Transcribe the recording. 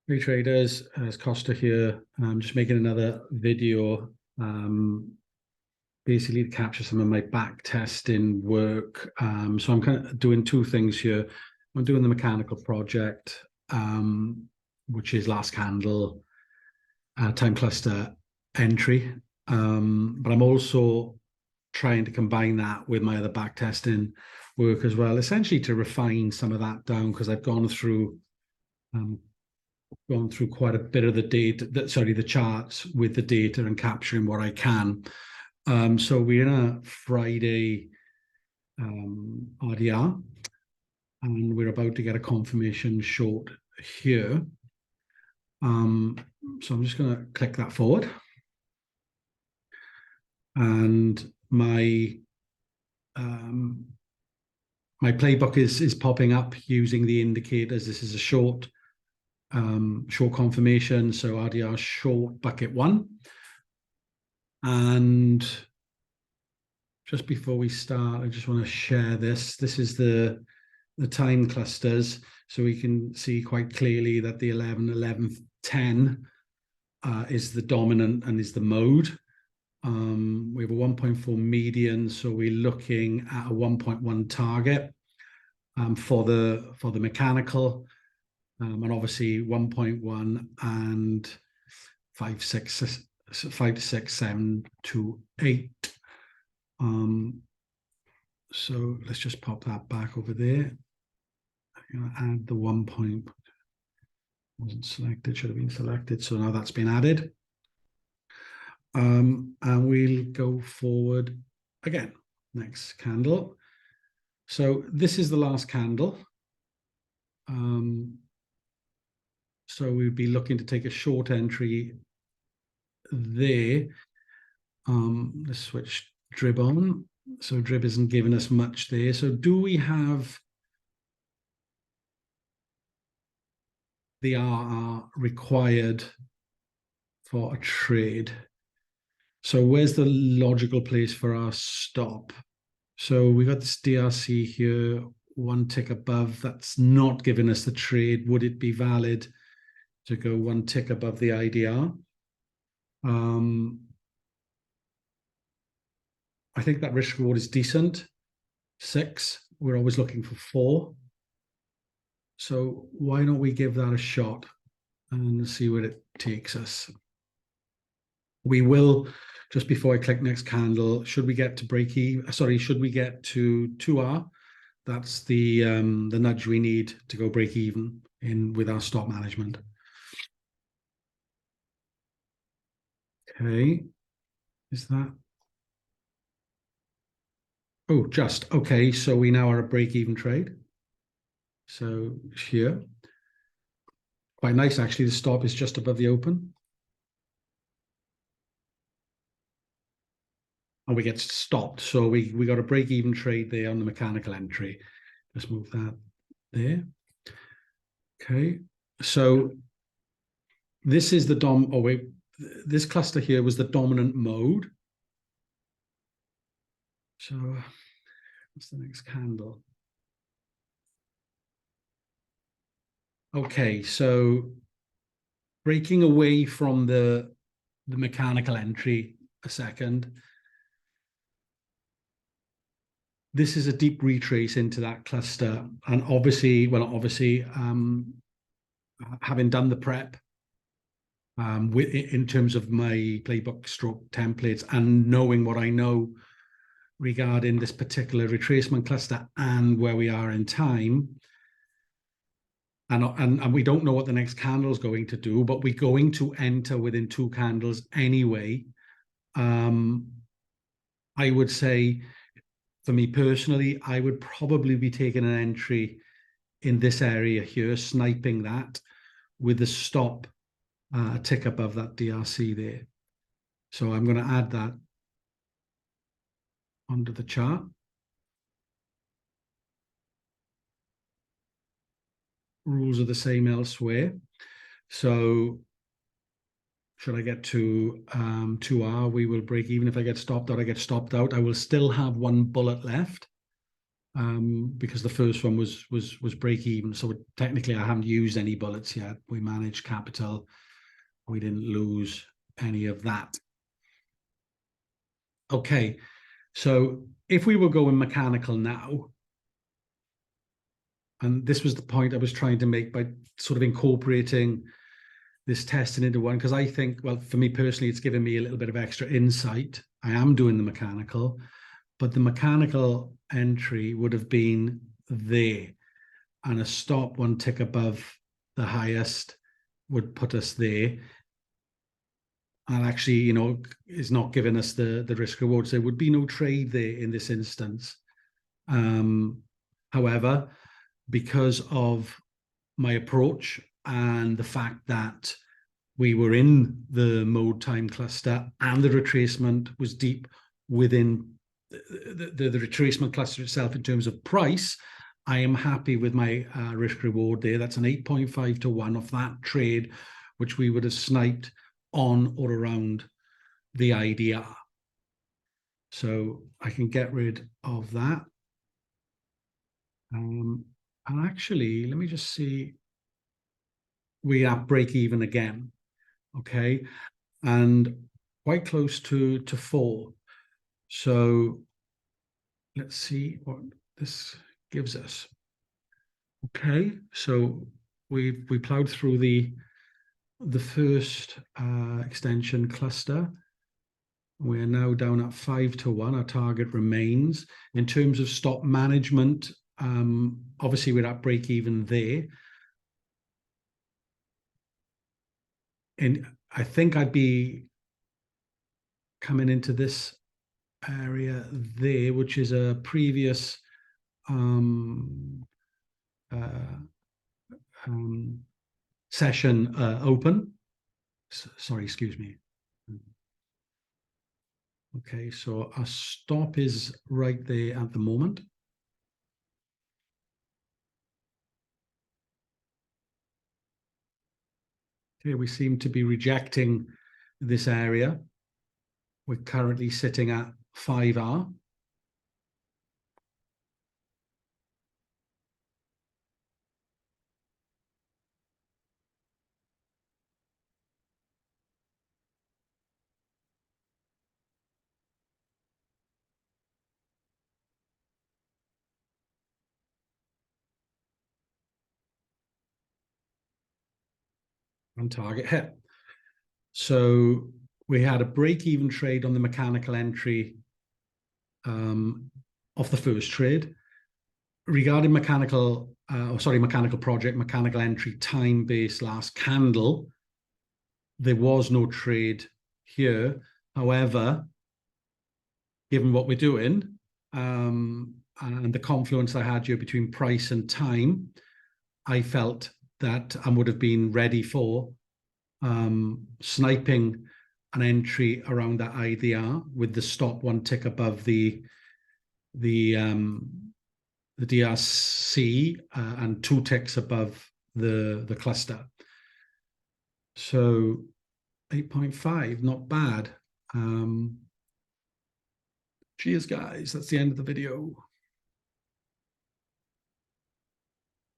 Hey traders, it's Costa here. I'm just making another video basically to capture some of my back testing work. So I'm kind of doing two things here. I'm doing the mechanical project, which is last candle, time cluster entry. But I'm also trying to combine that with my other back testing work as well, essentially to refine some of that down because I've gone through quite a bit of the data, the charts with the data and capturing what I can. So we're in a Friday RDR, and we're about to get a confirmation short here. So I'm just going to click that forward. And my playbook is popping up using the indicators. This is a short confirmation, so RDR short bucket 1. And just before we start, I just want to share this. This is the time clusters, so we can see quite clearly that the 11, 11, 10 is the dominant and is the mode. We have a 1.4 median, so we're looking at a 1.1 target for the mechanical. And obviously 1.1 and 5, 6, 7 to 8. So let's just pop that back over there. I'm going to add the 1 point. Wasn't selected, should have been selected. So now that's been added. And we'll go forward again. Next candle. So this is the last candle. So we'd be looking to take a short entry there. Let's switch drib on. So drib isn't giving us much there. So do we have the RR required for a trade? So where's the logical place for our stop? So we got this DRC here, one tick above. That's not giving us the trade. Would it be valid to go one tick above the IDR? I think that risk reward is decent. 6. We're always looking for 4. So why don't we give that a shot and see where it takes us? We will, just before I click next candle, should we get to break even? Sorry, should we get to 2R? That's the nudge we need to go break even with our stop management. Okay, is that? Oh, just okay. So we now are a break-even trade. So here, quite nice actually. The stop is just above the open, and we get stopped. So we got a break-even trade there on the mechanical entry. Let's move that there. Okay, so this is the oh wait, this cluster here was the dominant mode. So what's the next candle? Okay, so breaking away from the mechanical entry a second. This is a deep retrace into that cluster. And obviously, having done the prep in terms of my playbook stroke templates and knowing what I know regarding this particular retracement cluster and where we are in time, and we don't know what the next candle is going to do, but we're going to enter within 2 candles anyway. I would say, for me personally, I would probably be taking an entry in this area here, sniping that with the stop a tick above that DRC there. So I'm going to add that onto the chart. Rules are the same elsewhere. So should I get to 2R, we will break even. If I get stopped out, I get stopped out. I will still have 1 bullet left. because the first one was break even. So technically, I haven't used any bullets yet. We managed capital. We didn't lose any of that. Okay, so if we were going mechanical now, and this was the point I was trying to make by sort of incorporating this testing into one, because I think, well, for me personally, it's given me a little bit of extra insight. I am doing the mechanical, but the mechanical entry would have been there, and a stop one tick above the highest would put us there. And actually, you know, is not giving us the risk reward. So there would be no trade there in this instance. However, because of my approach and the fact that we were in the mode time cluster and the retracement was deep within the retracement cluster itself in terms of price, I am happy with my risk reward there. That's an 8.5 to 1 off that trade, which we would have sniped on or around the IDR. So I can get rid of that. And actually, let me just see. We're at break even again, okay? And quite close to 4. So let's see what this gives us. Okay, so we plowed through the first extension cluster. We're now down at 5 to 1. Our target remains. In terms of stop management, obviously we're at break even there. And I think I'd be coming into this area there, which is a previous session open. Sorry, excuse me. Okay, so our stop is right there at the moment. Okay, we seem to be rejecting this area. We're currently sitting at 5R. And target hit. So we had a break-even trade on the mechanical entry of the first trade. Regarding mechanical project, mechanical entry time-based last candle, there was no trade here. However, given what we're doing and the confluence I had here between price and time, I felt that I would have been ready for sniping an entry around that IDR with the stop one tick above the DRC and 2 ticks above the cluster. So 8.5, not bad. Cheers, guys. That's the end of the video.